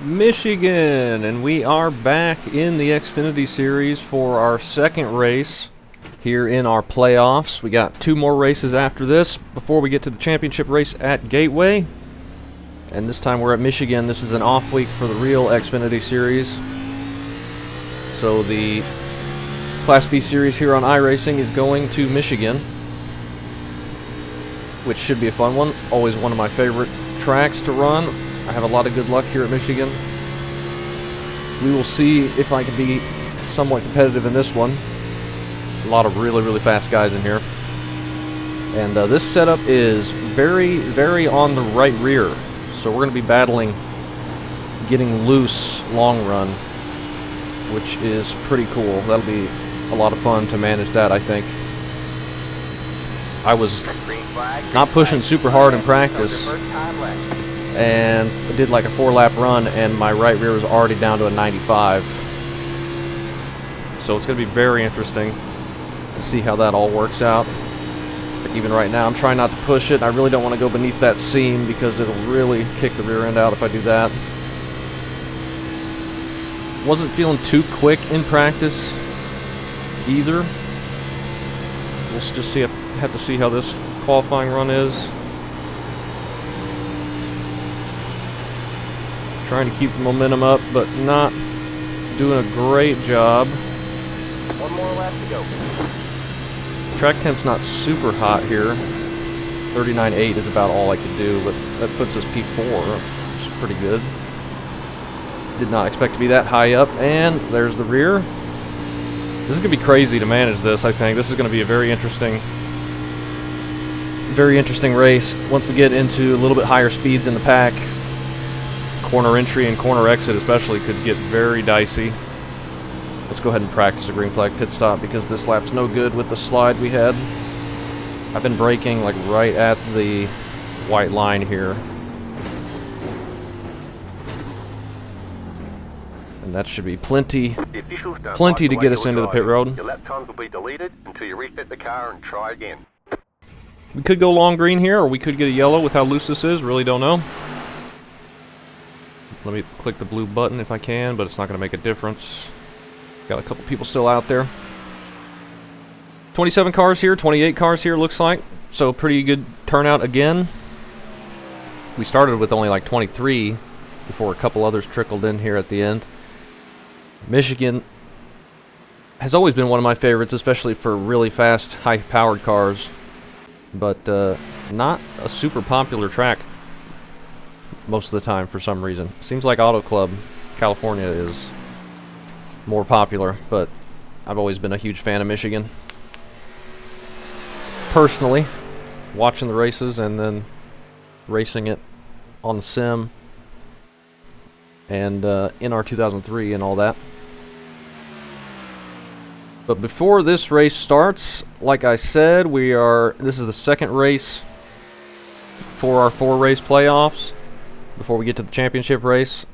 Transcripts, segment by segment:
Michigan, and we are back in the Xfinity Series for our second race here in our playoffs. We got two more races after this before we get to the championship race at Gateway. And this time we're at Michigan. This is an off week for the real Xfinity Series. So the Class B Series here on iRacing is going to Michigan, which should be a fun one. Always one of my favorite tracks to run. I have a lot of good luck here at Michigan. We will see if I can be somewhat competitive in this one. A lot of really fast guys in here. And this setup is very on the right rear. So we're going to be battling getting loose long run, which is pretty cool. That'll be a lot of fun to manage that, I think. I was not pushing super hard in practice, and I did like a 4-lap run, and my right rear was already down to a 95. So it's going to be very interesting to see how that all works out. But even right now, I'm trying not to push it. I really don't want to go beneath that seam because it'll really kick the rear end out if I do that. Wasn't feeling too quick in practice either. We'll just see. Have to see how this qualifying run is. Trying to keep the momentum up, but not doing a great job. One more lap to go. Track temp's not super hot here. 39.8 is about all I could do, but that puts us P4, which is pretty good. Did not expect to be that high up, and there's the rear. This is going to be crazy to manage this, I think. This is going to be a very interesting race once we get into a little bit higher speeds in the pack. Corner entry and corner exit especially could get very dicey. Let's go ahead and practice a green flag pit stop because this lap's no good with the slide we had. I've been braking like right at the white line here. And that should be plenty to get us into the pit road. Your lap times will be deleted until you reset the car and try again. We could go long green here, or we could get a yellow with how loose this is. Really don't know. Let me click the blue button if I can, but it's not going to make a difference. Got a couple people still out there. 27 cars here, 28 cars here, looks like. So pretty good turnout again. We started with only like 23 before a couple others trickled in here at the end. Michigan has always been one of my favorites, especially for really fast, high-powered cars. But not a super popular track most of the time for some reason. Seems like Auto Club California is more popular, but I've always been a huge fan of Michigan. Personally, watching the races and then racing it on the sim and in our 2003 and all that. But before this race starts, like I said, this is the second race for our 4-race playoffs before we get to the championship race.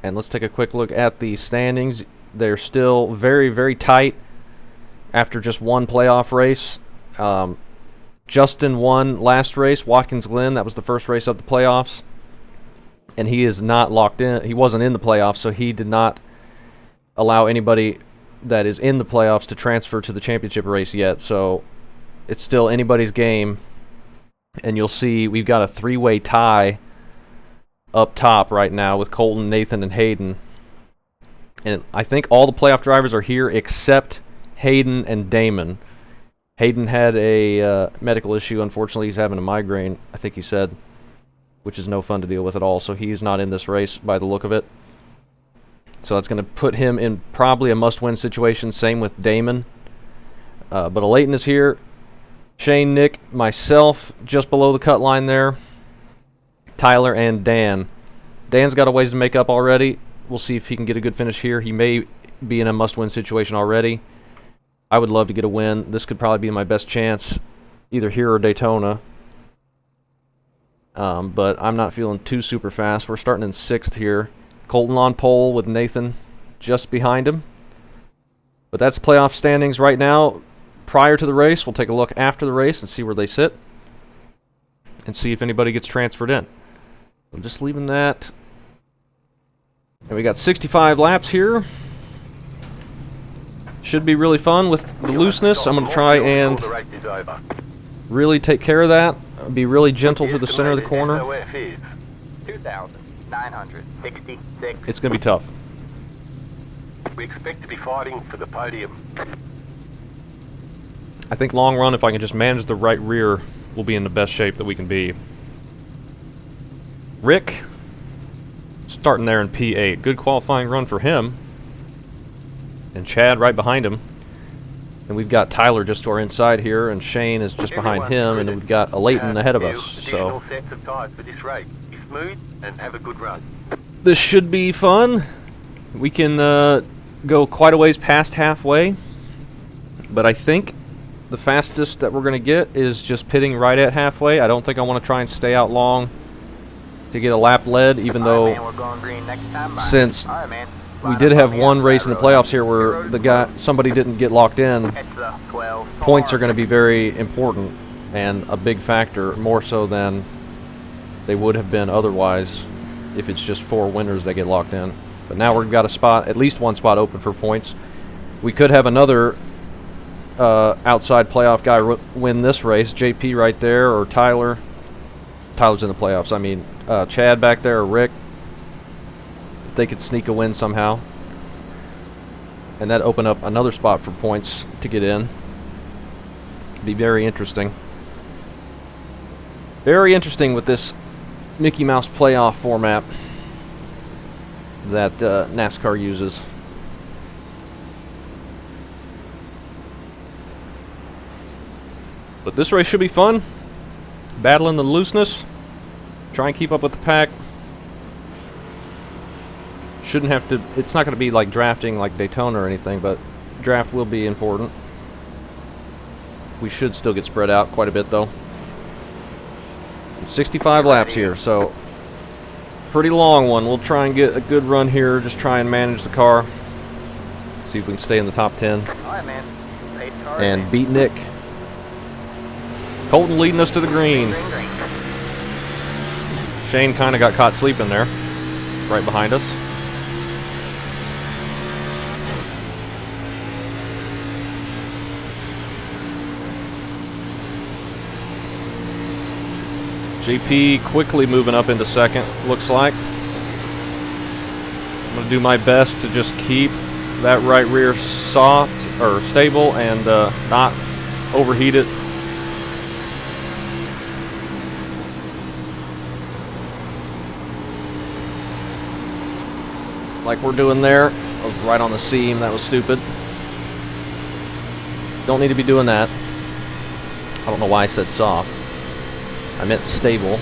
And let's take a quick look at the standings. They're still very tight after just one playoff race. Justin won last race, Watkins Glen. That was the first race of the playoffs. And he is not locked in. He wasn't in the playoffs, so he did not allow anybody that is in the playoffs to transfer to the championship race yet. So it's still anybody's game. And you'll see we've got a 3-way tie up top right now with Colton, Nathan, and Hayden. And I think all the playoff drivers are here except Hayden and Damon. Hayden had a medical issue. Unfortunately, he's having a migraine, I think he said, which is no fun to deal with at all. So he's not in this race by the look of it. So that's going to put him in probably a must-win situation. Same with Damon. But Leighton is here. Shane, Nick, myself, just below the cut line there. Tyler and Dan. Dan's got a ways to make up already. We'll see if he can get a good finish here. He may be in a must-win situation already. I would love to get a win. This could probably be my best chance, either here or Daytona. But I'm not feeling too super fast. We're starting in 6th here. Colton on pole with Nathan just behind him. But that's playoff standings right now. Prior to the race, we'll take a look after the race and see where they sit. And see if anybody gets transferred in. I'm just leaving that And we got 65 laps here. Should be really fun with the looseness. I'm going to try and really take care of that. Be really gentle through the center of the corner. 2,966. It's going to be tough. We expect to be fighting for the podium. I think long run, if I can just manage the right rear, we'll be in the best shape that we can be. Rick, starting there in P8. Good qualifying run for him. And Chad right behind him. And we've got Tyler just to our inside here, and Shane is just behind him, and then we've got a Leighton ahead of us. So sets of tires for this race. Be smooth and have a good run. this should be fun. We can go quite a ways past halfway, but I think the fastest that we're going to get is just pitting right at halfway. I don't think I want to try and stay out long to get a lap led, even though since we did have one race in the playoffs here where somebody didn't get locked in, points are going to be very important and a big factor, more so than they would have been otherwise if it's just 4 winners that get locked in. But now we've got a spot, at least one spot open for points. We could have another outside playoff guy win this race, JP right there, or Tyler. Tyler's in the playoffs. I mean, Chad back there, or Rick. If they could sneak a win somehow. And that open up another spot for points to get in. It'd be very interesting. Very interesting with this Mickey Mouse playoff format that NASCAR uses. But this race should be fun. Battling the looseness. Try and keep up with the pack. Shouldn't have to... It's not going to be like drafting like Daytona or anything, but draft will be important. We should still get spread out quite a bit, though. And 65 laps here, so... Pretty long one. We'll try and get a good run here. Just try and manage the car. See if we can stay in the top 10. And beat Nick. Colton leading us to the green. Shane kind of got caught sleeping there. Right behind us. JP quickly moving up into second, looks like. I'm going to do my best to just keep that right rear soft, or stable, and not overheat it. Like we're doing there. I was right on the seam. That was stupid. Don't need to be doing that. I don't know why I said soft. I meant stable.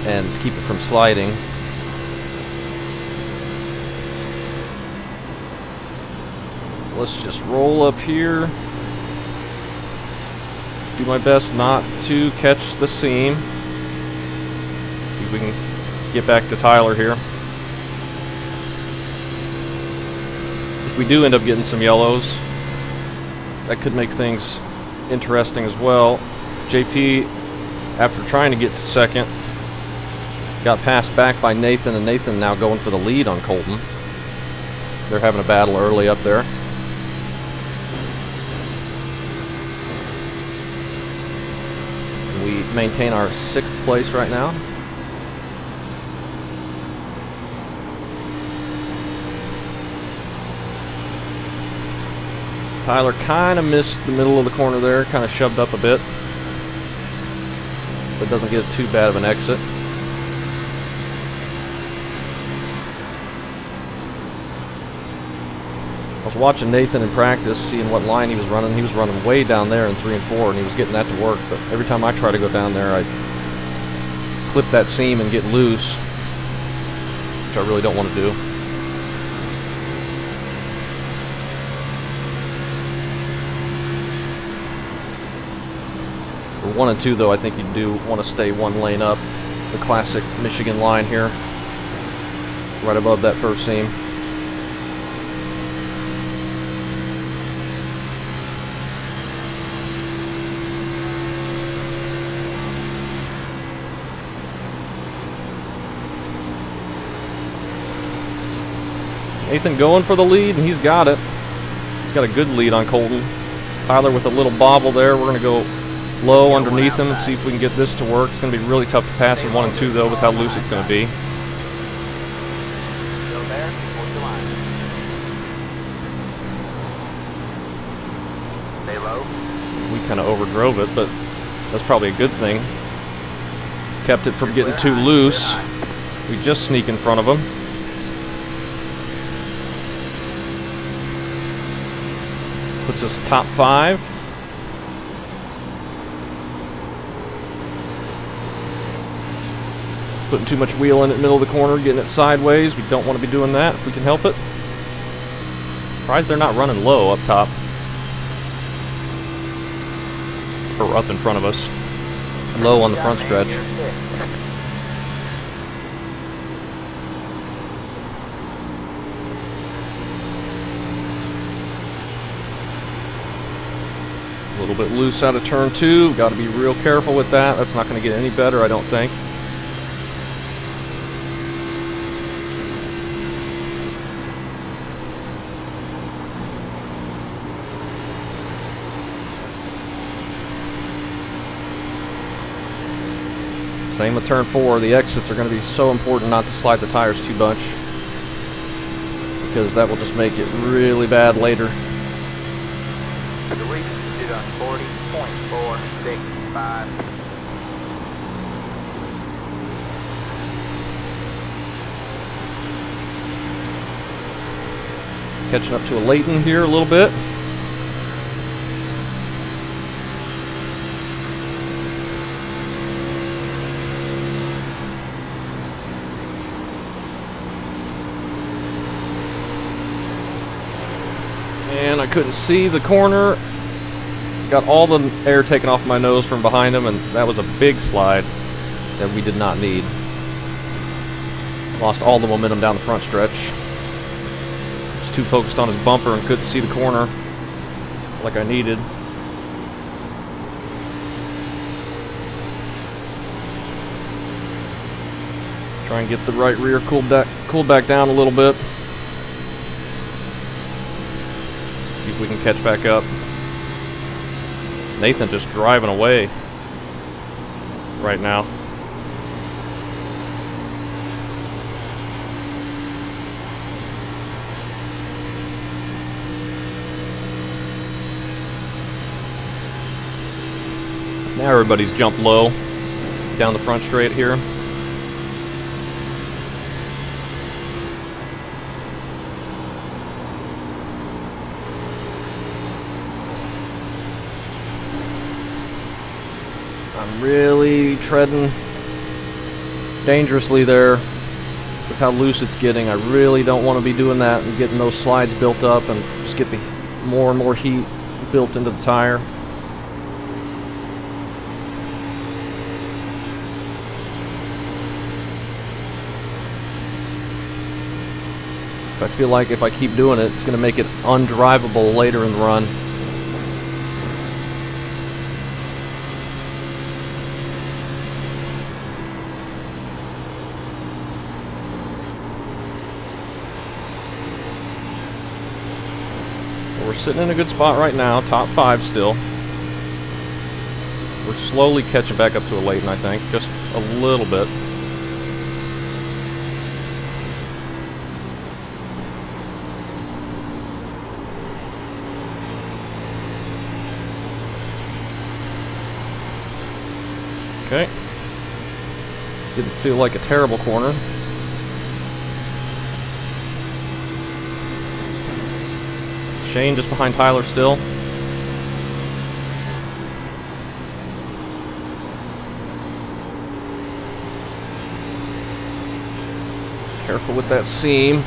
And to keep it from sliding. Let's just roll up here. Do my best not to catch the seam. See if we can get back to Tyler here. If we do end up getting some yellows, that could make things interesting as well. JP, after trying to get to second, got passed back by Nathan, and Nathan now going for the lead on Colton. They're having a battle early up there. We maintain our 6th place right now. Tyler kind of missed the middle of the corner there, kind of shoved up a bit, but doesn't get too bad of an exit. I was watching Nathan in practice, seeing what line he was running. He was running way down there in 3 and 4, and he was getting that to work, but every time I try to go down there, I clip that seam and get loose, which I really don't want to do. For 1 and 2, though, I think you do want to stay 1 lane up. The classic Michigan line here, right above that first seam. Nathan going for the lead, and he's got it. He's got a good lead on Colton. Tyler with a little bobble there. We're going to go low underneath him and see if we can get this to work. It's going to be really tough to pass in 1 and 2, though, with how loose it's going to be. Stay low. We kind of overdrove it, but that's probably a good thing. Kept it from getting too loose. We just sneak in front of him. Puts us top 5. Putting too much wheel in the middle of the corner, getting it sideways. We don't want to be doing that if we can help it. Surprised they're not running low up top. Or up in front of us. Low on the front stretch. A little bit loose out of turn 2. Got to be real careful with that. That's not going to get any better, I don't think. Same with turn 4. The exits are going to be so important not to slide the tires too much, because that will just make it really bad later. The reach is on 40.465. Catching up to a Leighton here a little bit. And I couldn't see the corner. Got all the air taken off my nose from behind him, and that was a big slide that we did not need. Lost all the momentum down the front stretch. Was too focused on his bumper and couldn't see the corner like I needed. Try and get the right rear cooled back down a little bit. See if we can catch back up. Nathan just driving away right now. Now everybody's jumped low down the front straight here. I'm really treading dangerously there with how loose it's getting. I really don't want to be doing that and getting those slides built up and just get the more and more heat built into the tire. So I feel like if I keep doing it, it's going to make it undrivable later in the run. We're sitting in a good spot right now, top 5 still. We're slowly catching back up to a Leighton, I think, just a little bit. Okay. Didn't feel like a terrible corner. Shane just behind Tyler still. Careful with that seam.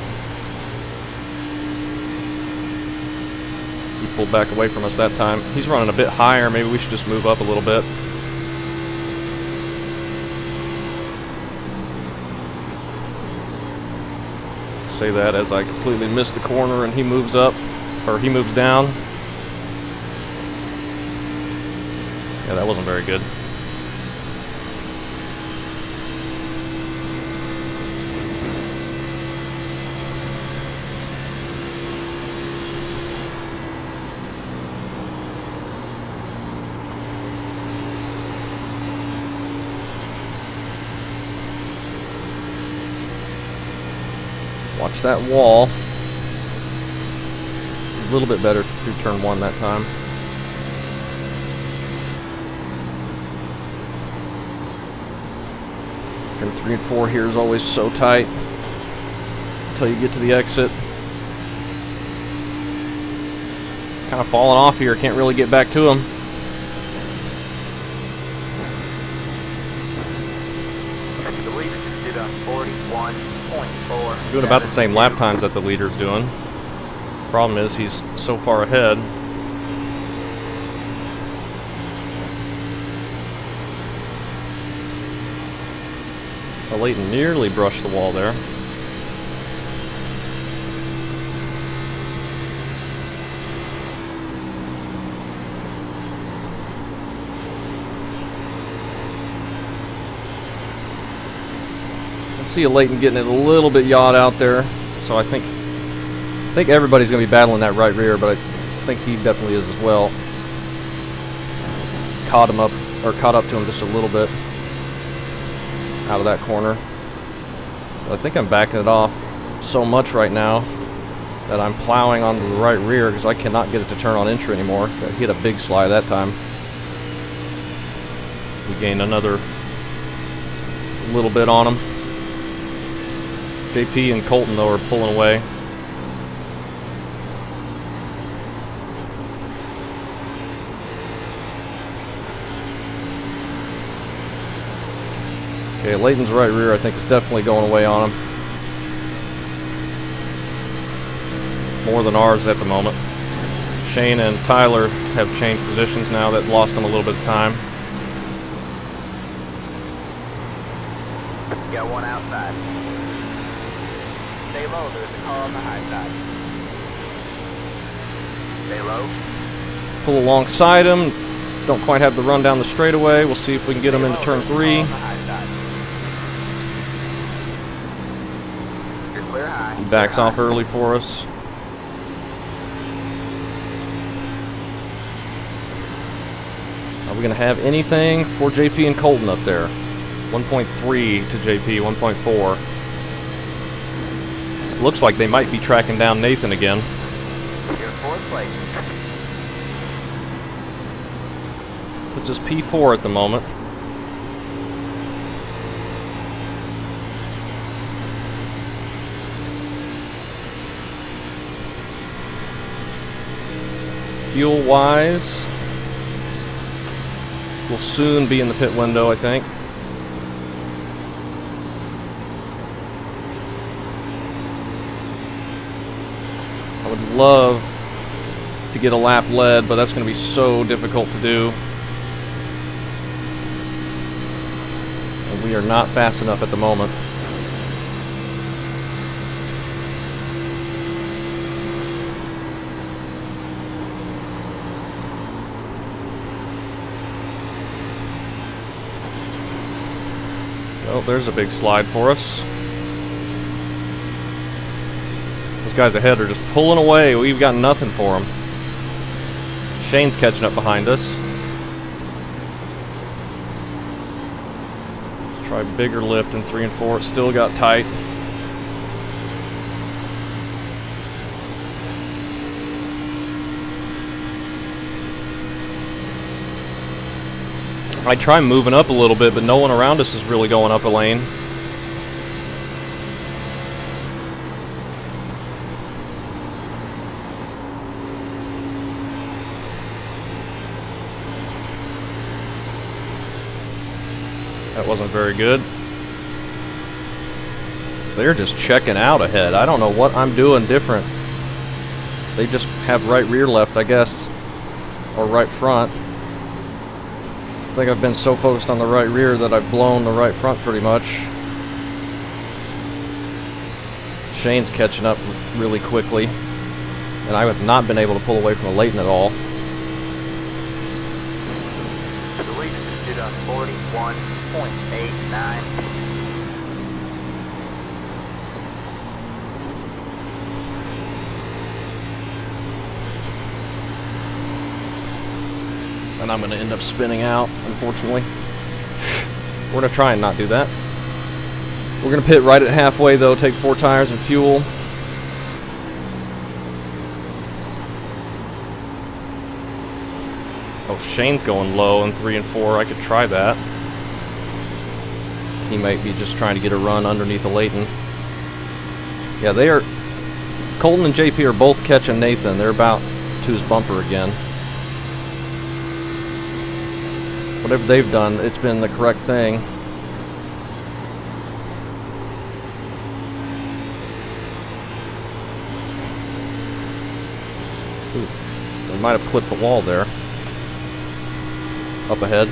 He pulled back away from us that time. He's running a bit higher. Maybe we should just move up a little bit. Say that as I completely miss the corner and he moves up. Or he moves down. Yeah, that wasn't very good. Watch that wall. A little bit better through turn 1 that time. Turn 3 and 4 here is always so tight until you get to the exit. Kind of falling off here, can't really get back to him. The leader just did a 41.4. Doing about the same lap times that the leader's doing. Problem is he's so far ahead. Well, Leighton nearly brushed the wall there. I see Leighton getting it a little bit yawed out there, so I think everybody's going to be battling that right rear, but I think he definitely is as well. Caught up to him just a little bit out of that corner. But I think I'm backing it off so much right now that I'm plowing onto the right rear because I cannot get it to turn on entry anymore. I hit a big slide that time. We gained another little bit on him. JP and Colton, though, are pulling away. Okay, Leighton's right rear, I think, is definitely going away on him. More than ours at the moment. Shane and Tyler have changed positions now. That lost them a little bit of time. Got one outside. Stay low, there's a car on the high side. Stay low. Pull alongside him. Don't quite have the run down the straightaway. We'll see if we can get him into turn 3. He backs off early for us. Are we going to have anything for JP and Colton up there? 1.3 to JP, 1.4. Looks like they might be tracking down Nathan again. You're fourth place. Puts us P4 at the moment. Fuel-wise, we'll soon be in the pit window, I think. I would love to get a lap led, but that's going to be so difficult to do. And we are not fast enough at the moment. Well, there's a big slide for us. Those guys ahead are just pulling away. We've got nothing for them. Shane's catching up behind us. Let's try bigger lift in 3 and 4. It still got tight. I try moving up a little bit, but no one around us is really going up a lane. That wasn't very good. They're just checking out ahead. I don't know what I'm doing different. They just have right rear left, I guess, or right front. I think I've been so focused on the right rear that I've blown the right front pretty much. Shane's catching up really quickly, and I have not been able to pull away from a Leighton at all. The leader just did a 41.89. And I'm going to end up spinning out, unfortunately. We're going to try and not do that. We're going to pit right at halfway, though, take 4 tires and fuel. Oh, Shane's going low in 3 and 4. I could try that. He might be just trying to get a run underneath the Leighton. Yeah, they are... Colton and JP are both catching Nathan. They're about to his bumper again. Whatever they've done, it's been the correct thing. Ooh, they might have clipped the wall there. Up ahead.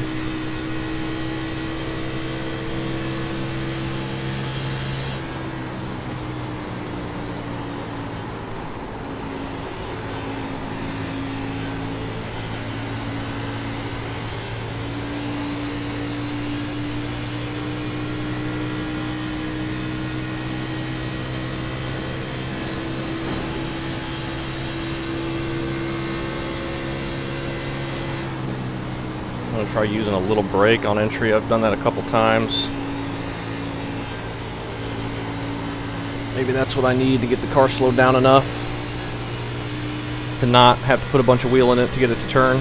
I'm going to try using a little brake on entry. I've done that a couple times. Maybe that's what I need to get the car slowed down enough to not have to put a bunch of wheel in it to get it to turn.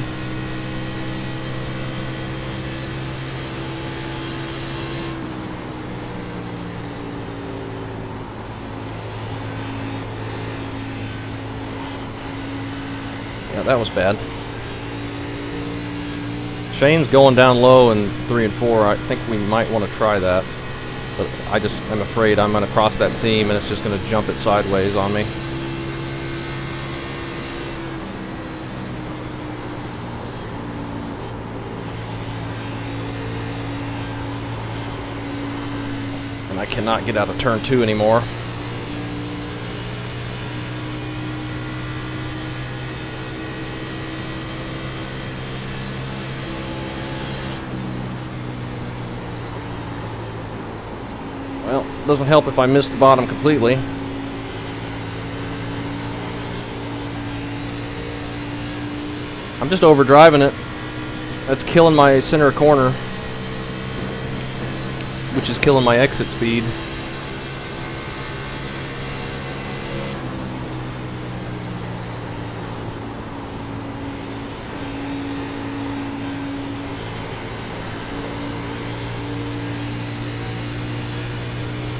Yeah, that was bad. Shane's going down low in 3 and 4. I think we might want to try that. But I'm afraid I'm going to cross that seam and it's just going to jump it sideways on me. And I cannot get out of turn 2 anymore. Well, doesn't help if I miss the bottom completely. I'm just overdriving it. That's killing my center corner, which is killing my exit speed.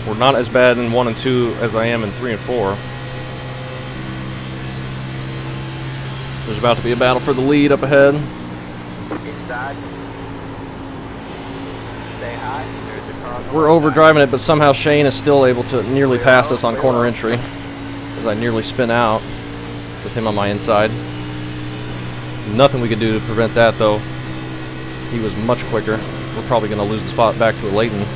We're not as bad in 1 and 2 as I am in 3 and 4. There's about to be a battle for the lead up ahead. Inside. Stay high. There's the car on the We're overdriving it, but somehow Shane is still able to nearly pass us on corner entry as I nearly spin out with him on my inside. Nothing we could do to prevent that, though. He was much quicker. We're probably going to lose the spot back to a Leighton.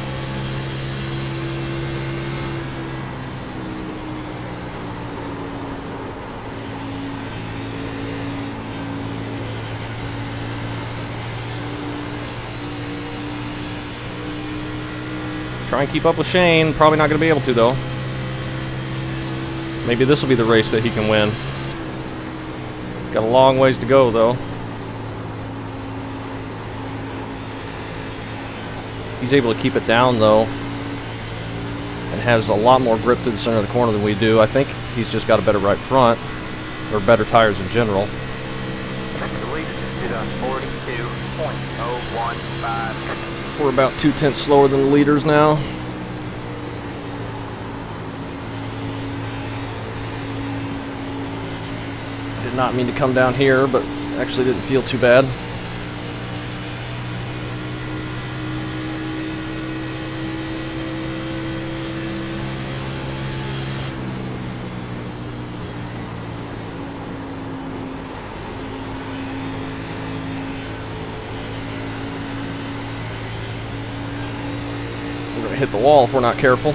Try and keep up with Shane. Probably not going to be able to, though. Maybe this will be the race that he can win. He's got a long ways to go, though. He's able to keep it down, though, and has a lot more grip to the center of the corner than we do. I think he's just got a better right front, or better tires in general. The lead is on 42.015. We're about 2/10 slower than the leaders now. Did not mean to come down here, but actually didn't feel too bad. We're going to hit the wall if we're not careful.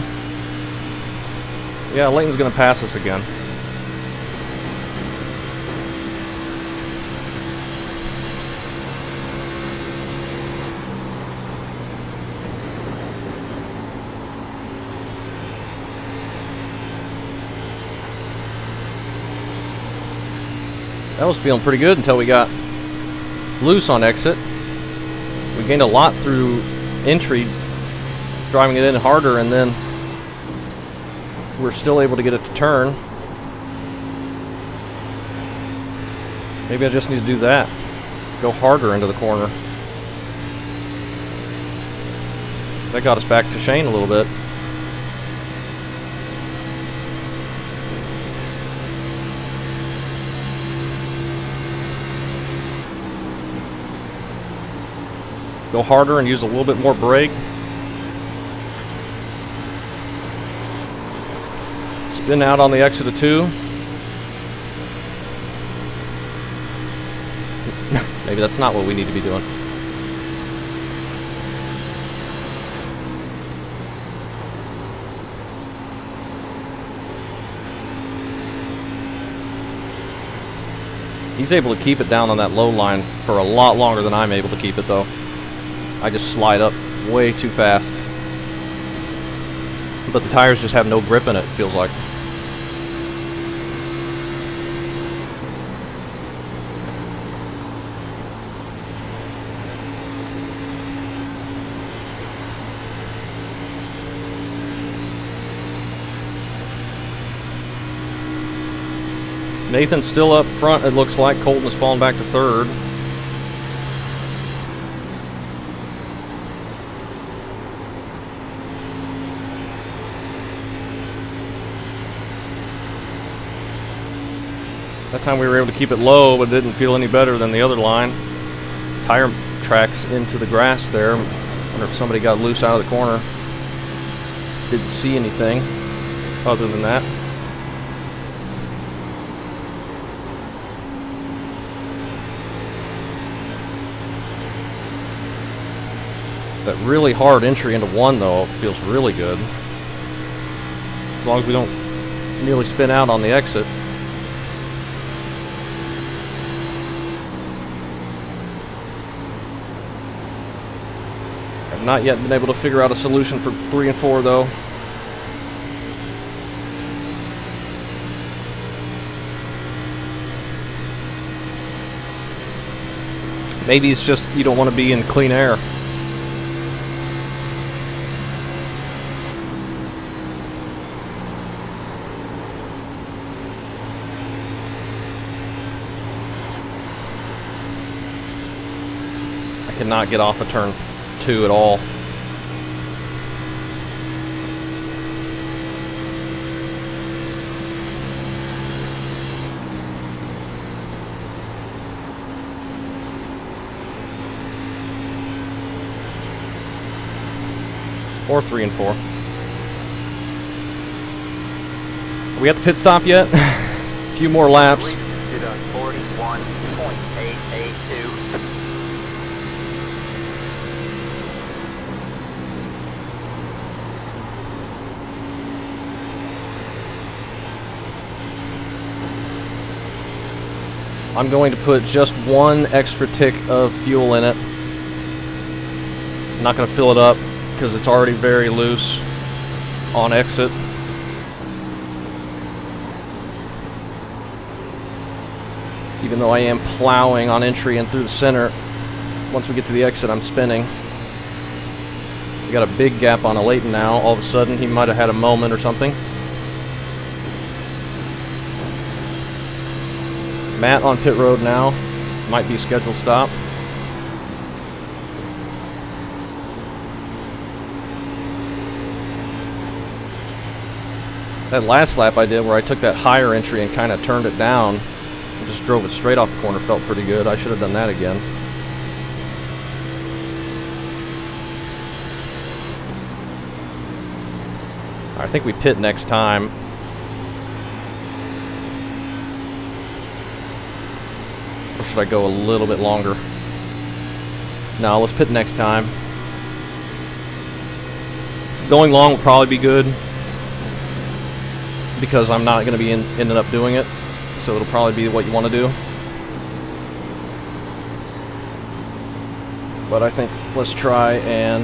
Yeah, Leighton's going to pass us again. That was feeling pretty good until we got loose on exit. We gained a lot through entry, driving it in harder, and then we're still able to get it to turn. Maybe I just need to do that. Go harder into the corner. That got us back to Shane a little bit. Go harder and use a little bit more brake. Spin out on the exit of 2. Maybe that's not what we need to be doing. He's able to keep it down on that low line for a lot longer than I'm able to keep it, though. I just slide up way too fast. But the tires just have no grip in it, it feels like. Nathan's still up front, it looks like. Colton has fallen back to 3rd. That time we were able to keep it low, but it didn't feel any better than the other line. Tire tracks into the grass there. Wonder if somebody got loose out of the corner. Didn't see anything other than that. That really hard entry into 1, though, feels really good. As long as we don't nearly spin out on the exit. I've not yet been able to figure out a solution for 3 and 4, though. Maybe it's just you don't want to be in clean air. I cannot get off of turn 2 at all. Or 3 and 4. Are we at the pit stop yet? A few more laps. 41.882. I'm going to put just 1 extra tick of fuel in it. I'm not going to fill it up because it's already very loose on exit. Even though I am plowing on entry and through the center, once we get to the exit, I'm spinning. We got a big gap on a Leighton now. All of a sudden, he might have had a moment or something. Matt on pit road now. Might be scheduled stop. That last lap I did where I took that higher entry and kind of turned it down and just drove it straight off the corner felt pretty good. I should have done that again. I think we pit next time. Or should I go a little bit longer? No, let's pit next time. Going long will probably be good because I'm not going to be ending up doing it. So it'll probably be what you want to do. But I think let's try and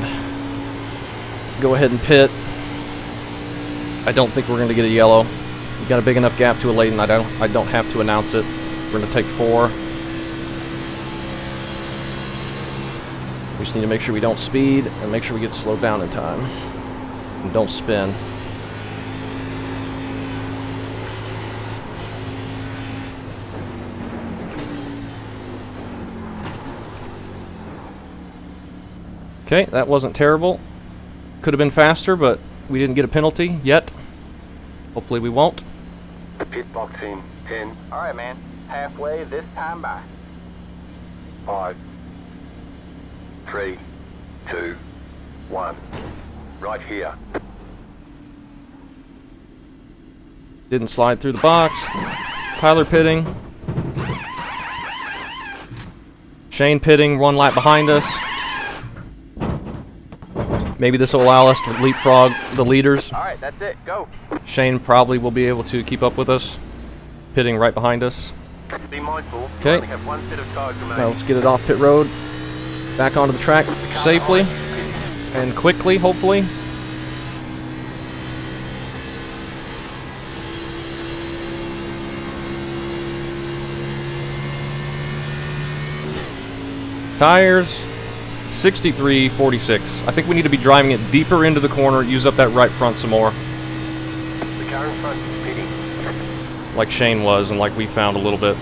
go ahead and pit. I don't think we're going to get a yellow. We got a big enough gap to a Leighton. I don't have to announce it. We're going to take 4. We just need to make sure we don't speed and make sure we get slowed down in time. And don't spin. Okay, that wasn't terrible. Could have been faster, but we didn't get a penalty yet. Hopefully we won't. Pit box in 10, All right, man. Halfway this time by. 5, 3, 2, 1. Right here. Didn't slide through the box. Tyler pitting. Shane pitting, 1 lap behind us. Maybe this will allow us to leapfrog the leaders. All right, that's it. Go. Shane probably will be able to keep up with us, pitting right behind us. Be mindful. Okay. You only have 1 set of tires remaining. Now let's get it off pit road, back onto the track safely and quickly, hopefully. Tires, 63.46. I think we need to be driving it deeper into the corner, use up that right front some more, The car in front is pitting. like Shane was and like we found a little bit.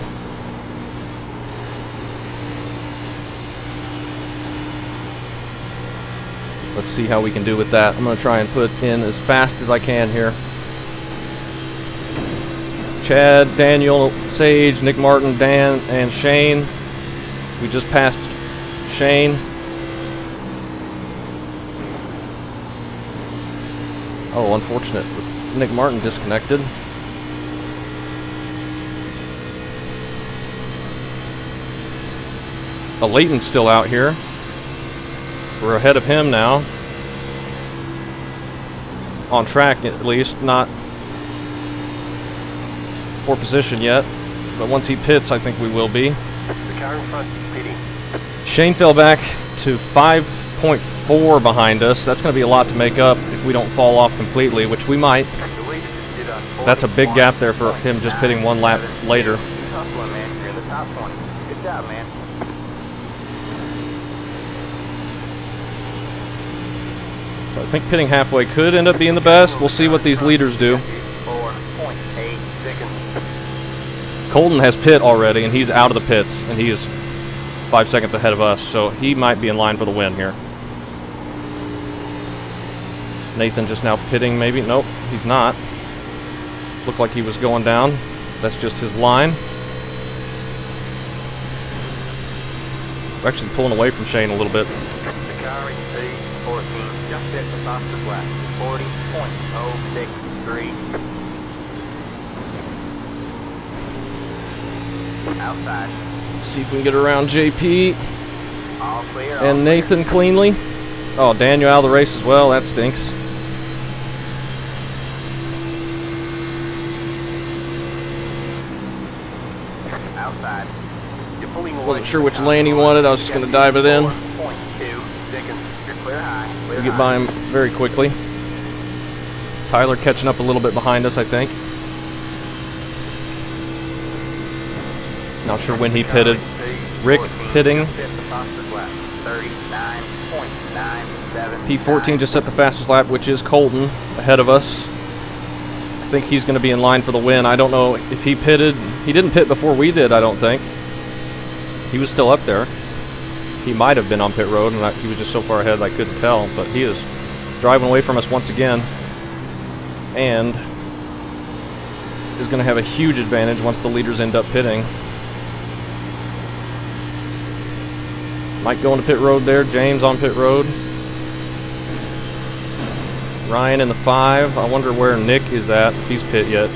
Let's see how we can do with that. I'm going to try and put in as fast as I can here. Chad, Daniel, Sage, Nick Martin, Dan, and Shane. We just passed Shane. Oh, unfortunate. Nick Martin disconnected. Leighton's still out here. We're ahead of him now. On track, at least. Not for position yet. But once he pits, I think we will be. The car in front is pitting. Shane fell back to 5.4 behind us. That's going to be a lot to make up if we don't fall off completely, which we might. The leader just did a That's a big gap there for him just pitting 1 lap later. Tough one, man. You're in the top 20. Good job, man. I think pitting halfway could end up being the best. We'll see what these leaders do. 4.8 seconds. Colton has pit already, and he's out of the pits, and he is 5 seconds ahead of us, so he might be in line for the win here. Nathan just now pitting, maybe. Nope, he's not. Looked like he was going down. That's just his line. We're actually pulling away from Shane a little bit. The car in P14 just hit the fastest lap. 40.063. Outside. See if we can get around JP All clear. and Nathan cleanly. Oh, Daniel out of the race as well. That stinks. Outside. You're pulling away. Wasn't sure which lane he wanted. I was just going to dive it in. 4.2 seconds. You're clear high. Clear We get high. by him very quickly. Tyler catching up a little bit behind us, I think. Not sure when he pitted. Rick pitting. Just hit the fastest lap. 39.977. P14 just set the fastest lap, which is Colton, ahead of us. I think he's going to be in line for the win. I don't know if he pitted. He didn't pit before we did, I don't think. He was still up there. He might have been on pit road, and he was just so far ahead I couldn't tell. But he is driving away from us once again. And is going to have a huge advantage once the leaders end up pitting. Mike going to pit road there. James on pit road. Ryan in the 5. I wonder where Nick is at, if he's pit yet.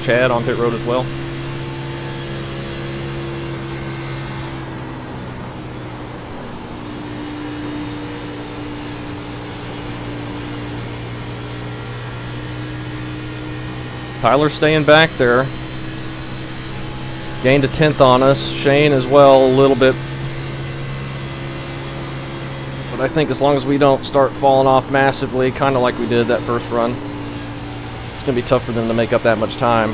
Chad on pit road as well. Tyler staying back there. Gained a 10th on us. Shane as well, a little bit. But I think as long as we don't start falling off massively, kind of like we did that first run, it's going to be tough for them to make up that much time.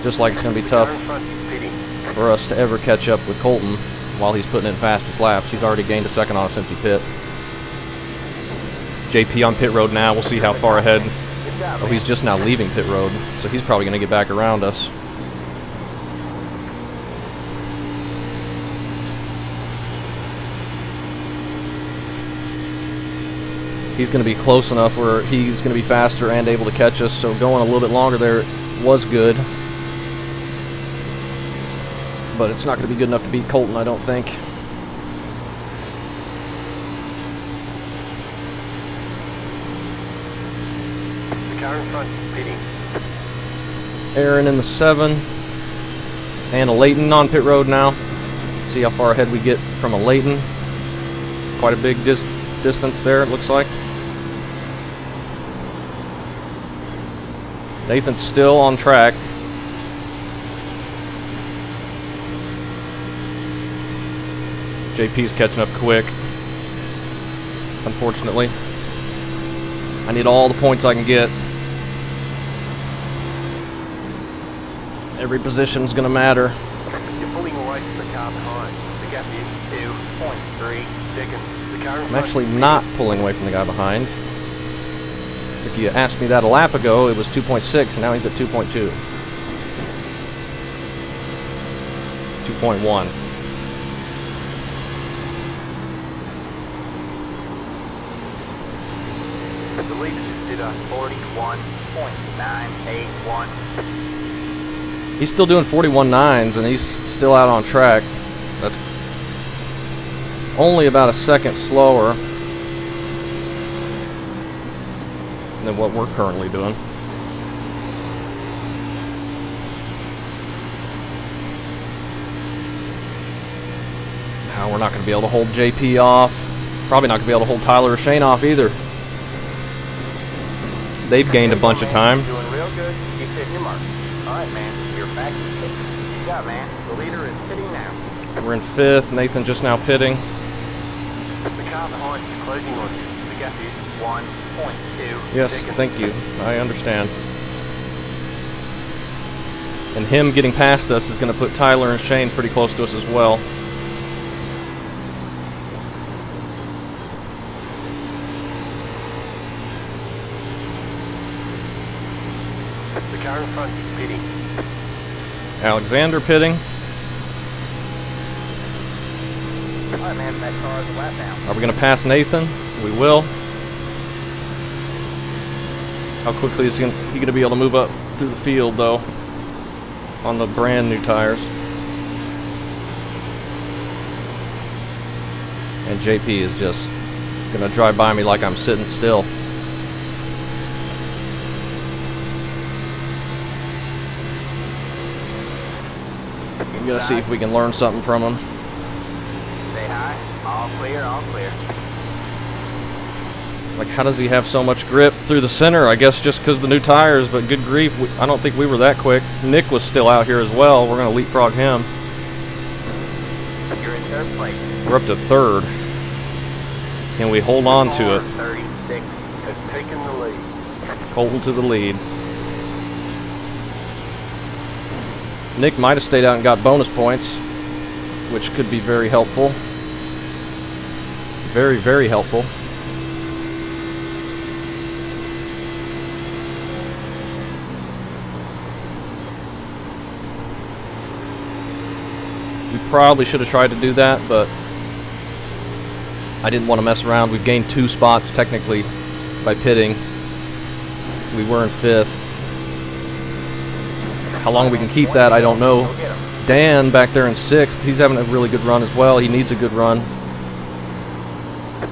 Just like it's going to be tough for us to ever catch up with Colton while he's putting in fastest laps. He's already gained a second on us since he pit. JP on pit road now. We'll see how far ahead. Oh, he's just now leaving pit road, so he's probably going to get back around us. he's going to be close enough where he's going to be faster and able to catch us. So going a little bit longer there was good. But it's not going to be good enough to beat Colton, I don't think. The car in front is pitting. Aaron in the 7. And a Layton on pit road now. See how far ahead we get from a Layton. Quite a big distance there, it looks like. Nathan's still on track. JP's catching up quick. Unfortunately. I need all the points I can get. Every position's gonna matter. You're pulling away from the car behind. The gap is 2.3 seconds. The car in I'm front actually is not pulling away from the guy behind. If you asked me that a lap ago, it was 2.6, and now he's at 2.2. 2.1. The lead is at 41.981. He's still doing 41.9s, and he's still out on track. That's only about a second slower than what we're currently doing. Now we're not going to be able to hold JP off. Probably not going to be able to hold Tyler or Shane off either. They've gained a bunch of time. Doing real good. Keep hitting your mark. All right, man. You're back to pit. Good job, man. The leader is pitting now. We're in 5th. Nathan just now pitting. The car behind is closing on you. The gap is 1.2 Yes, seconds. thank you. I understand. And him getting past us is going to put Tyler and Shane pretty close to us as well. The car in front is pitting. Alexander pitting. All right, man. That car is a lap down. Are we going to pass Nathan? We will. How quickly is he going to be able to move up through the field, though, on the brand new tires? And JP is just going to drive by me like I'm sitting still. We got to see if we can learn something from him. Say hi. All clear, all clear. Like, how does he have so much grip through the center? I guess just because the new tires, but good grief, I don't think we were that quick. Nick was still out here as well. We're going to leapfrog him. You're in 3rd place. We're up to 3rd. Can we hold on to it? 36 Has taken the lead. Colton to the lead. Nick might have stayed out and got bonus points, which could be very helpful. Very, very helpful. We probably should have tried to do that, but I didn't want to mess around. We've gained 2 spots technically by pitting. We were in 5th. How long we can keep that, I don't know. Dan back there in 6th, he's having a really good run as well. He needs a good run.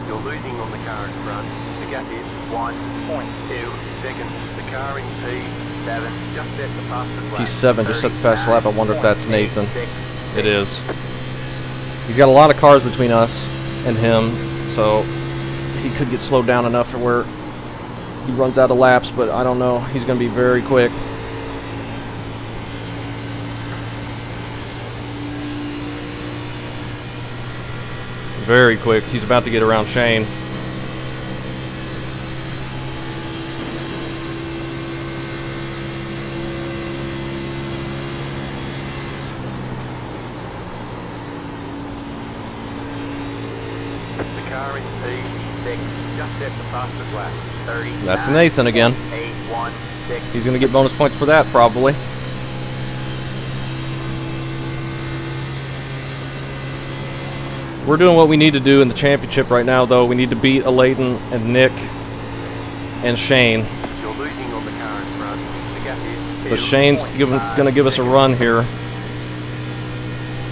You're losing on the car in front. The gap is 1.2 seconds. The car in P7 just set the fastest lap. P7 just set the fastest lap. I wonder if that's Nathan. It is. He's got a lot of cars between us and him, so he could get slowed down enough to where he runs out of laps, but I don't know. He's going to be very quick. Very quick. He's about to get around Shane. The car in P6 just set the fastest lap. 39. That's Nathan again. 816. He's going to get bonus points for that, probably. We're doing what we need to do in the championship right now, though. We need to beat Leighton and Nick and Shane. You're losing on the car in front. The gap is But Shane's going to give us a run here.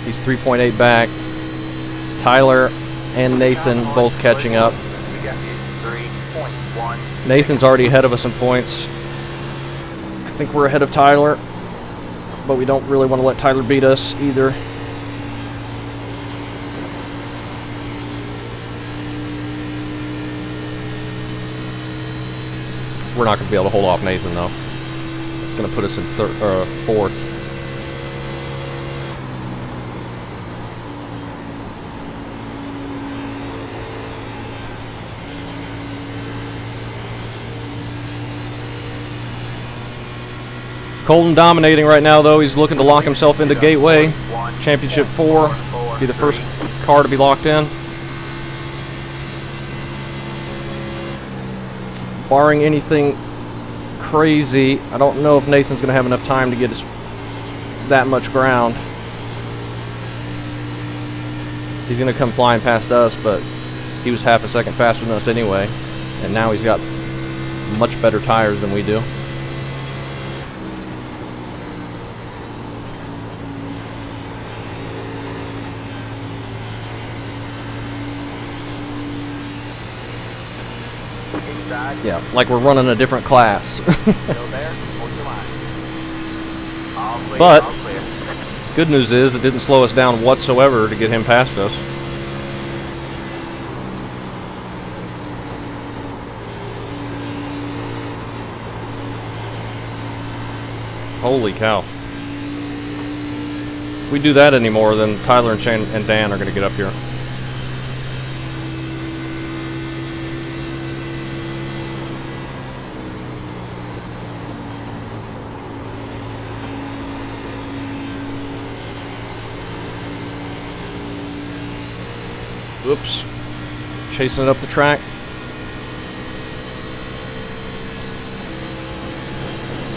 He's 3.8 back. Tyler and Nathan both catching up. The gap is 3.1. Nathan's already ahead of us in points. I think we're ahead of Tyler, but we don't really want to let Tyler beat us either. We're not going to be able to hold off Nathan, though. It's going to put us in fourth. Colton dominating right now, though. He's looking to lock himself into Gateway. Championship 4. Be the first car to be locked in. Barring anything crazy, I don't know if Nathan's going to have enough time to get us that much ground. He's going to come flying past us, but he was half a second faster than us anyway. And now he's got much better tires than we do. Yeah, like we're running a different class. But good news is it didn't slow us down whatsoever to get him past us. Holy cow. If we do that anymore, then Tyler and Shane and Dan are going to get up here. Oops. Chasing it up the track.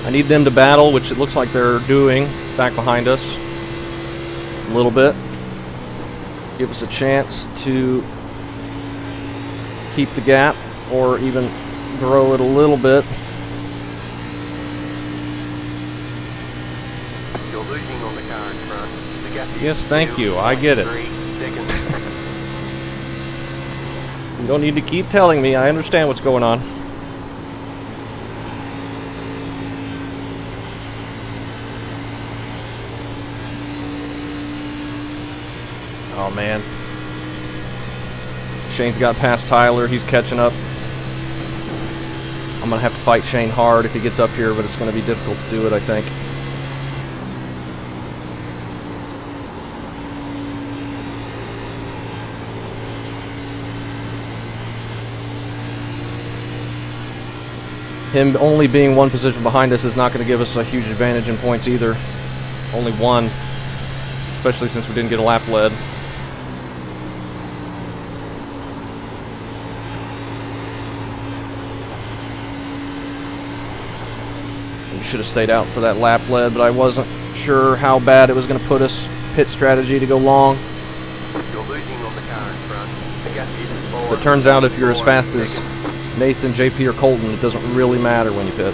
I need them to battle, which it looks like they're doing back behind us a little bit. Give us a chance to keep the gap or even grow it a little bit. You're losing on the car in front. The gap is Yes, thank you. I get it. 3 seconds. You don't need to keep telling me. I understand what's going on. Oh, man. Shane's got past Tyler. He's catching up. I'm going to have to fight Shane hard if he gets up here, but it's going to be difficult to do it, I think. Him only being one position behind us is not going to give us a huge advantage in points either. Only one, especially since we didn't get a lap lead. We should have stayed out for that lap lead, but I wasn't sure how bad it was going to put us. Pit strategy to go long. You're losing on the car in front. The gap is 4. But it turns out if you're as fast as Nathan, JP, or Colton, it doesn't really matter when you pit.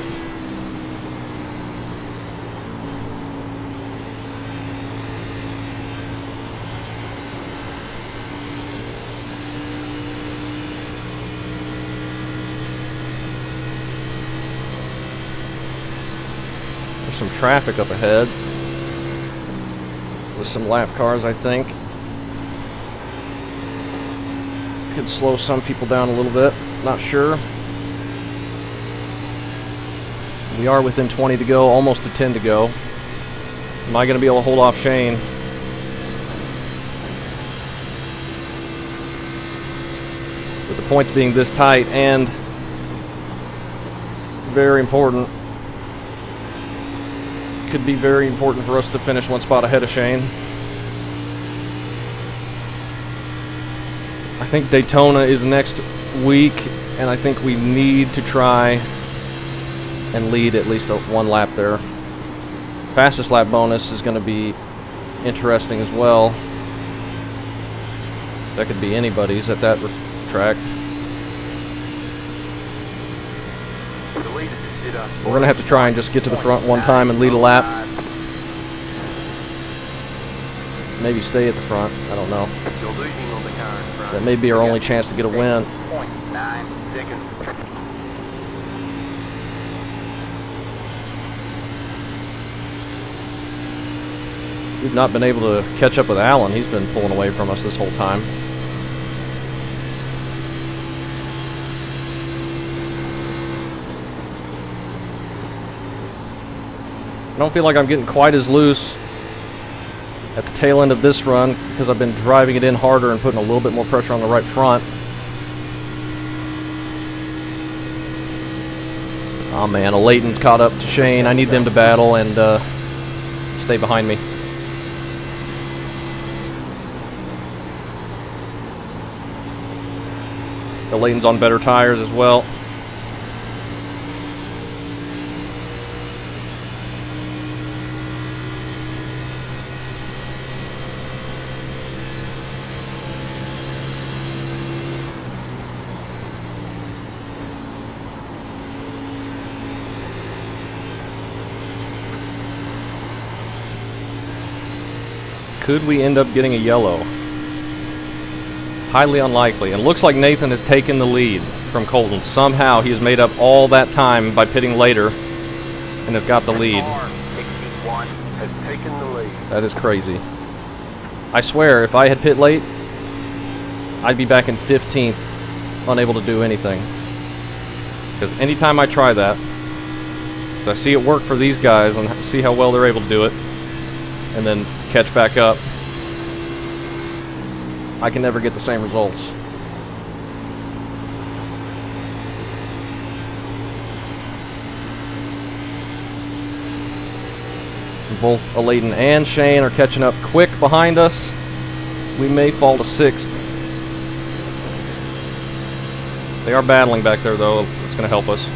There's some traffic up ahead with some lap cars, I think. Could slow some people down a little bit. Not sure. We are within 20 to go, almost to 10 to go. Am I going to be able to hold off Shane? With the points being this tight and very important. Could be very important for us to finish one spot ahead of Shane. I think Daytona is next week, and I think we need to try and lead at least one lap there. Fastest lap bonus is going to be interesting as well. That could be anybody's at that track. The leader just did a We're going to have to try and just get to the front one time and lead a lap. Maybe stay at the front. I don't know. You're losing on the car in front. That may be our only chance to get a win. 0.9 seconds. We've not been able to catch up with Alan. He's been pulling away from us this whole time. I don't feel like I'm getting quite as loose at the tail end of this run because I've been driving it in harder and putting a little bit more pressure on the right front. Oh man, Leighton's caught up to Shane. I need them to battle and stay behind me. Leighton's on better tires as well. Could we end up getting a yellow? Highly unlikely. And it looks like Nathan has taken the lead from Colton. Somehow he has made up all that time by pitting later and has got the lead. XC1 has taken the lead. That is crazy. I swear, if I had pit late, I'd be back in 15th, unable to do anything. Because anytime I try that, I see it work for these guys and see how well they're able to do it, and then catch back up, I can never get the same results. Both Leighton and Shane are catching up quick behind us. We may fall to 6th. They are battling back there, though. It's going to help us.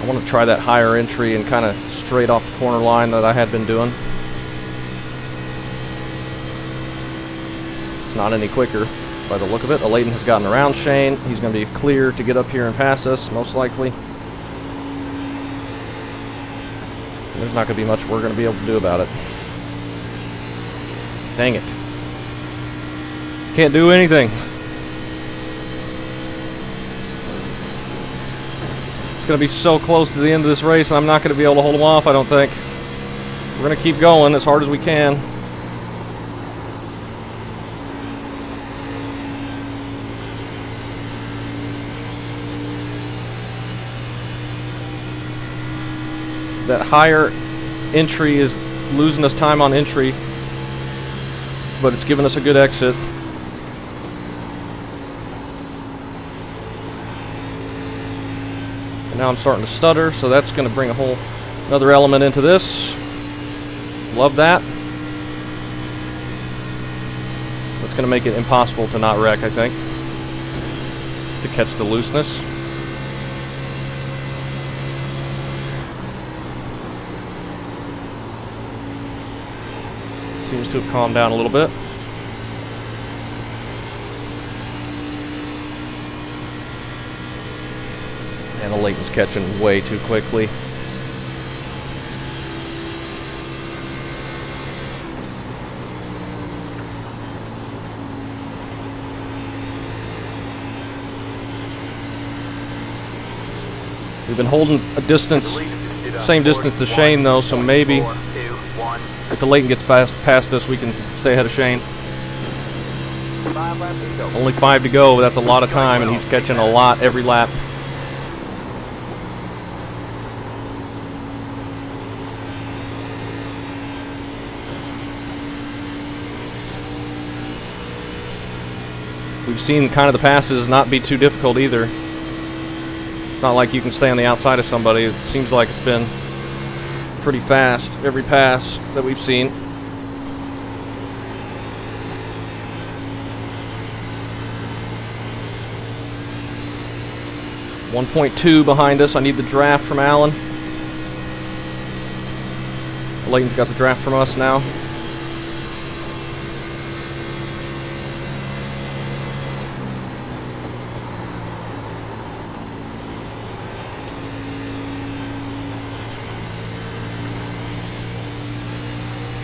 I want to try that higher entry and kind of straight off the corner line that I had been doing. It's not any quicker by the look of it. Leighton has gotten around Shane. He's going to be clear to get up here and pass us, most likely. There's not going to be much we're going to be able to do about it. Dang it. Can't do anything. It's going to be so close to the end of this race, and I'm not going to be able to hold them off, I don't think. We're going to keep going as hard as we can. That higher entry is losing us time on entry, but it's giving us a good exit. And now I'm starting to stutter, so that's going to bring a whole another element into this. Love that. That's going to make it impossible to not wreck, I think, to catch the looseness. Seems to have calmed down a little bit. And the Leighton's catching way too quickly. We've been holding a distance, same distance to Shane though, so maybe if the Leighton gets past us, we can stay ahead of Shane. Only 5 to go, but that's a lot of time, and he's catching a lot every lap. We've seen kind of the passes not be too difficult either. It's not like you can stay on the outside of somebody. It seems like it's been pretty fast every pass that we've seen. .2 behind us. I need the draft from Alan. Leighton's got the draft from us now.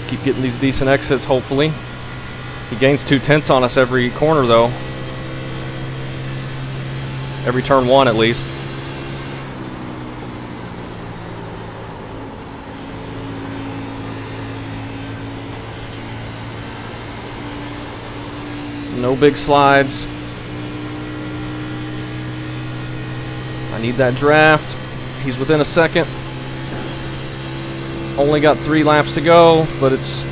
Keep getting these decent exits, hopefully. He gains 2/10 on us every corner, though. Every turn one, at least. No big slides. I need that draft. He's within a second. Only got 3 laps to go, but it's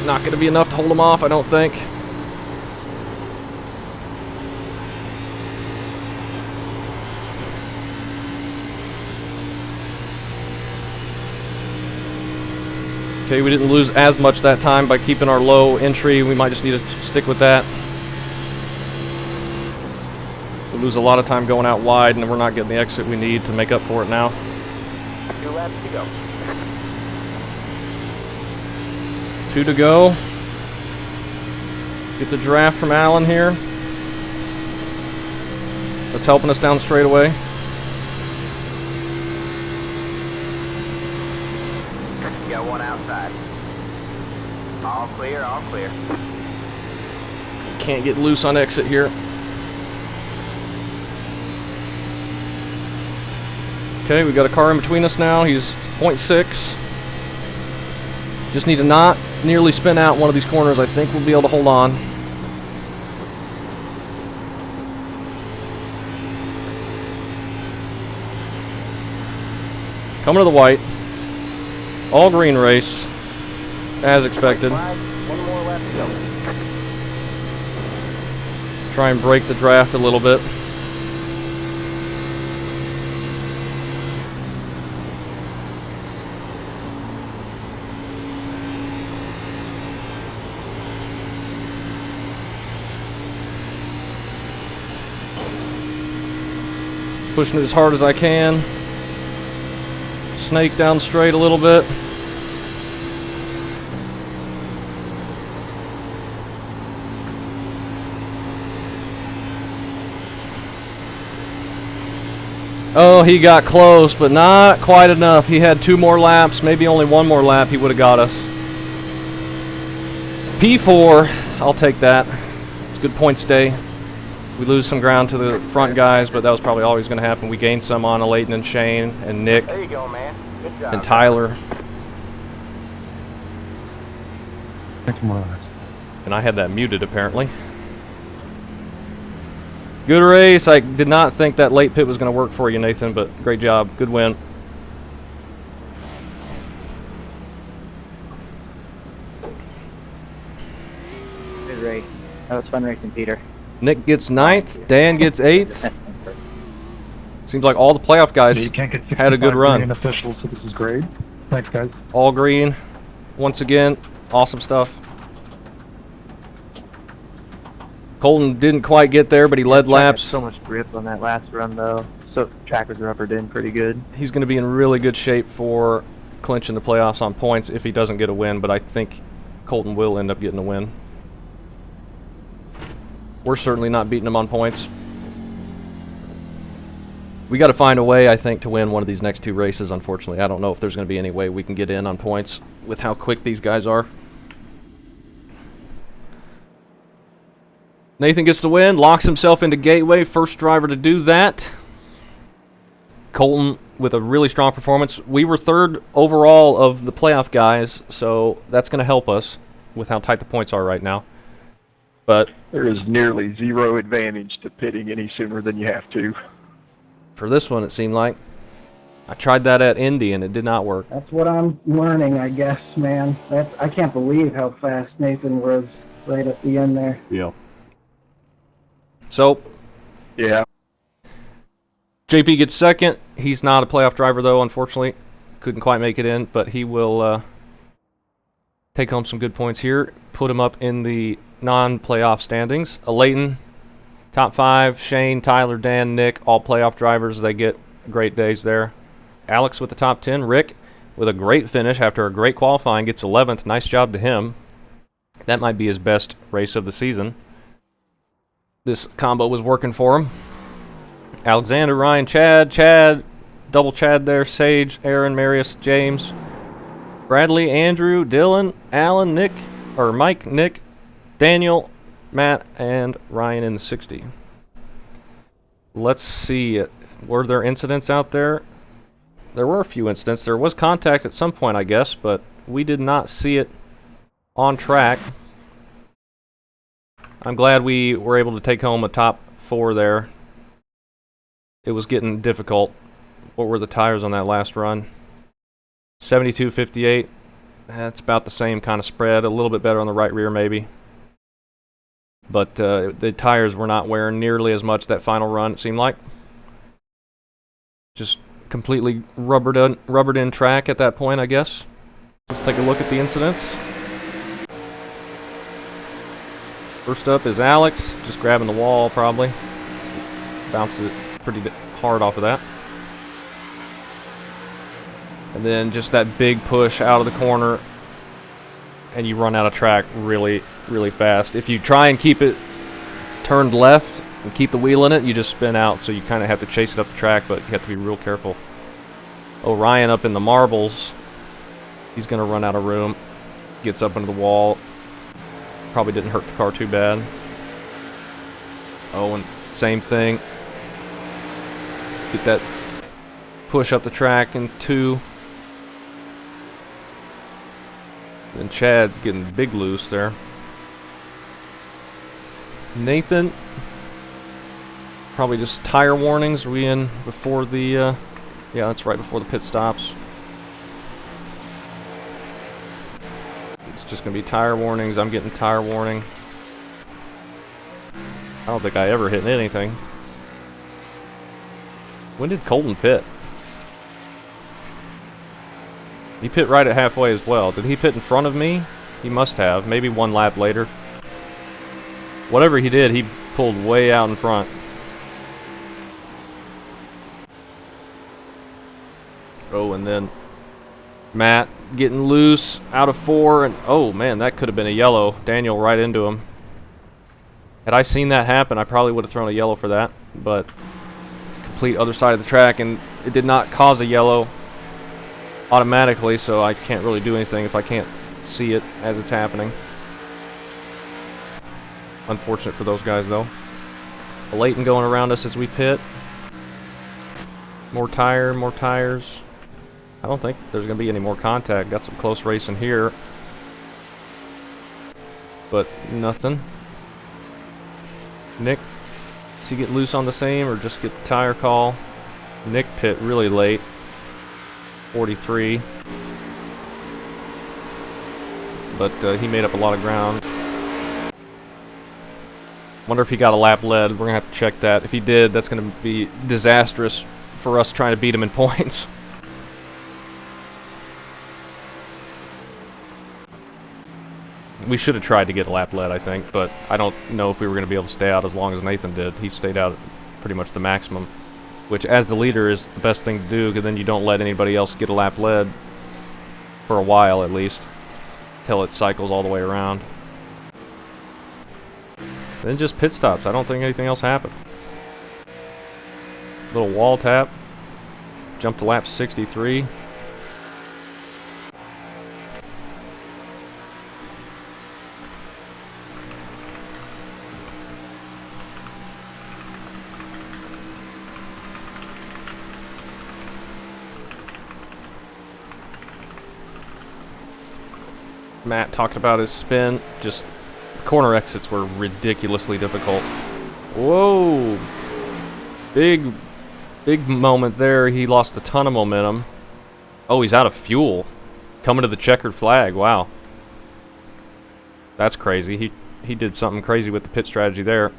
not going to be enough to hold him off, I don't think. Okay, we didn't lose as much that time by keeping our low entry. We might just need to stick with that. We lose a lot of time going out wide, and we're not getting the exit we need to make up for it now. 2 laps to go. 2 to go. Get the draft from Allen here. That's helping us down straightaway. You got 1 outside. All clear, all clear. Can't get loose on exit here. Okay, we got a car in between us now. He's 0.6. Just need to not nearly spin out one of these corners. I think we'll be able to hold on. Coming to the white. All green race, as expected. 1 more lap to go. Try and break the draft a little bit. Pushing it as hard as I can. Snake down straight a little bit. Oh, he got close, but not quite enough. He had 2 more laps, maybe only 1 more lap, he would have got us. P4, I'll take that. It's a good points day. We lose some ground to the front guys, but that was probably always going to happen. We gained some on Leighton and Shane and Nick There you go, man. Good job. and Tyler. And I had that muted, apparently. Good race. I did not think that late pit was going to work for you, Nathan, but great job. Good win. Good race. That was fun racing, Peter. Nick gets 9th. Dan gets 8th. Seems like all the playoff guys You can't get had a good 65 run. green officials, so this is great. Thanks, guys. All green. Once again, awesome stuff. Colton didn't quite get there, but he led laps. So much grip on that last run, though. So trackers rubbered in pretty good. He's going to be in really good shape for clinching the playoffs on points if he doesn't get a win, but I think Colton will end up getting a win. We're certainly not beating him on points. We got to find a way, I think, to win one of these next 2 races, unfortunately. I don't know if there's going to be any way we can get in on points with how quick these guys are. Nathan gets the win, locks himself into Gateway, first driver to do that. Colton with a really strong performance. We were 3rd overall of the playoff guys, so that's going to help us with how tight the points are right now. But There is nearly 0 advantage to pitting any sooner than you have to. for this one, it seemed like. I tried that at Indy, and it did not work. That's what I'm learning, I guess, man. I can't believe how fast Nathan was right at the end there. Yeah. So, Yeah. JP gets 2nd. He's not a playoff driver, though, unfortunately. Couldn't quite make it in, but he will take home some good points here. Put him up in the non-playoff standings. Leighton, top 5. Shane, Tyler, Dan, Nick, all playoff drivers. They get great days there. Alex with the top 10. Rick with a great finish after a great qualifying, gets 11th. Nice job to him. That might be his best race of the season. This combo was working for him. Alexander, Ryan, Chad, double Chad there, Sage, Aaron, Marius, James, Bradley, Andrew, Dylan, Alan, Mike, Nick, Daniel, Matt, and Ryan in the 60. Let's see. Were there incidents out there? There were a few incidents. There was contact at some point, I guess, but we did not see it on track. I'm glad we were able to take home a top 4 there. It was getting difficult. What were the tires on that last run? 72.58. That's about the same kind of spread. A little bit better on the right rear, maybe. But the tires were not wearing nearly as much that final run, it seemed like. Just completely rubbered in track at that point, I guess. Let's take a look at the incidents. First up is Alex, just grabbing the wall, probably. Bounces it pretty hard off of that. And then just that big push out of the corner, and you run out of track really, really fast. If you try and keep it turned left and keep the wheel in it, you just spin out, so you kind of have to chase it up the track, but you have to be real careful. Orion up in the marbles. He's going to run out of room. Gets up into the wall. Probably didn't hurt the car too bad. Oh, and same thing. Get that push up the track in 2. And Chad's getting big loose there. Nathan, probably just tire warnings. Are we in before the, yeah, that's right before the pit stops. It's just going to be tire warnings. I'm getting tire warning. I don't think I ever hit anything. When did Colton pit? He pit right at halfway as well. Did he pit in front of me? He must have. Maybe 1 lap later. Whatever he did, he pulled way out in front. Oh, and then Matt getting loose out of 4, and oh man, that could have been a yellow. Daniel right into him. Had I seen that happen, I probably would have thrown a yellow for that, but complete other side of the track, and it did not cause a yellow automatically, so I can't really do anything if I can't see it as it's happening. Unfortunate for those guys, though. Leighton going around us as we pit. More tires. I don't think there's going to be any more contact. Got some close racing here. But nothing. Nick, does he get loose on the same or just get the tire call? Nick pit really late. 43. But he made up a lot of ground. Wonder if he got a lap lead. We're going to have to check that. If he did, that's going to be disastrous for us trying to beat him in points. We should have tried to get a lap lead, I think, but I don't know if we were going to be able to stay out as long as Nathan did. He stayed out pretty much the maximum, which as the leader is the best thing to do, because then you don't let anybody else get a lap lead for a while at least, till it cycles all the way around. Then just pit stops. I don't think anything else happened. Little wall tap. Jump to lap 63. Matt talked about his spin. Just the corner exits were ridiculously difficult. Whoa! Big moment there. He lost a ton of momentum. Oh, he's out of fuel. Coming to the checkered flag. Wow. That's crazy. He did something crazy with the pit strategy there.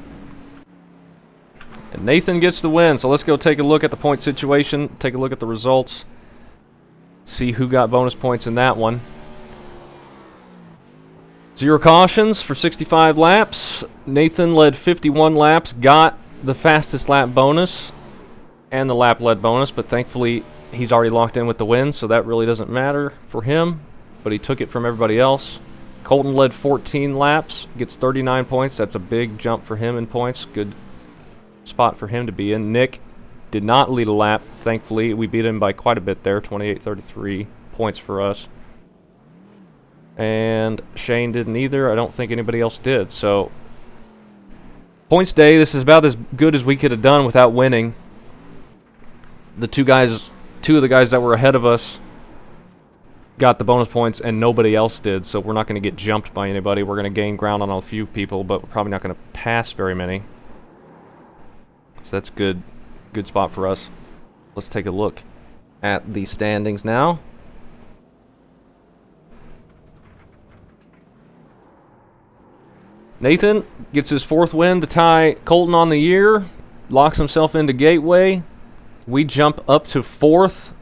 And Nathan gets the win. So let's go take a look at the point situation. Take a look at the results. See who got bonus points in that one. 0 cautions for 65 laps. Nathan led 51 laps, got the fastest lap bonus and the lap lead bonus, but thankfully he's already locked in with the win, so that really doesn't matter for him, but he took it from everybody else. Colton led 14 laps, gets 39 points. That's a big jump for him in points. Good spot for him to be in. Nick did not lead a lap, thankfully. We beat him by quite a bit there, 28-33 points for us. And Shane didn't either. I don't think anybody else did. So, points day, this is about as good as we could have done without winning. The two of the guys that were ahead of us got the bonus points and nobody else did, so we're not going to get jumped by anybody. We're going to gain ground on a few people, but we're probably not going to pass very many. So that's good spot for us. Let's take a look at the standings now. Nathan gets his 4th win to tie Colton on the year, locks himself into Gateway. We jump up to 4th,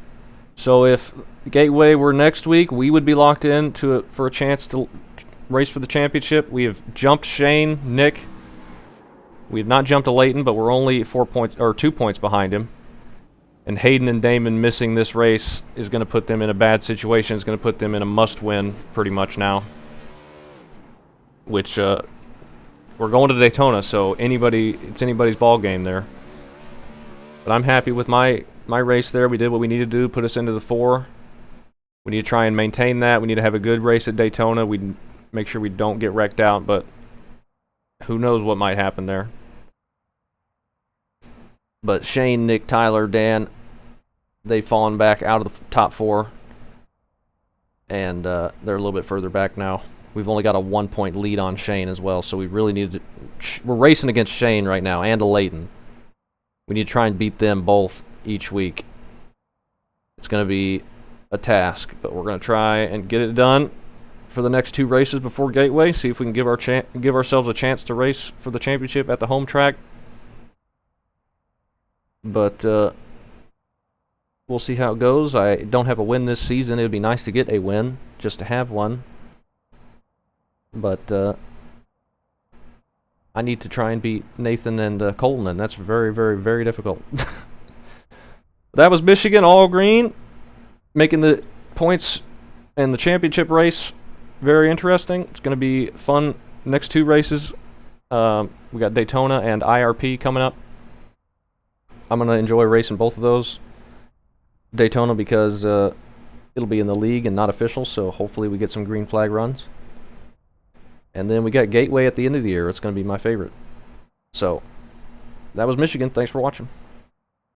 so if Gateway were next week, we would be locked in for a chance to race for the championship. We have jumped Shane, Nick. We have not jumped to Leighton, but we're only 2 points behind him. And Hayden and Damon missing this race is going to put them in a bad situation. It's going to put them in a must-win pretty much now. Which, we're going to Daytona, so it's anybody's ball game there. But I'm happy with my race there. We did what we needed to do, put us into the 4. We need to try and maintain that. We need to have a good race at Daytona. We make sure we don't get wrecked out, but who knows what might happen there. But Shane, Nick, Tyler, Dan, they've fallen back out of the top 4. And they're a little bit further back now. We've only got a 1-point lead on Shane as well, so we really need to... We're racing against Shane right now, and a Leighton. We need to try and beat them both each week. It's going to be a task, but we're going to try and get it done for the next 2 races before Gateway. See if we can give ourselves a chance to race for the championship at the home track. But we'll see how it goes. I don't have a win this season. It would be nice to get a win, just to have one. But I need to try and beat Nathan and Colton, and that's very, very, very difficult. That was Michigan, all green, making the points and the championship race very interesting. It's going to be fun next 2 races. We got Daytona and IRP coming up. I'm going to enjoy racing both of those. Daytona because it'll be in the league and not official, so hopefully we get some green flag runs. And then we got Gateway at the end of the year. It's going to be my favorite. So, that was Michigan. Thanks for watching.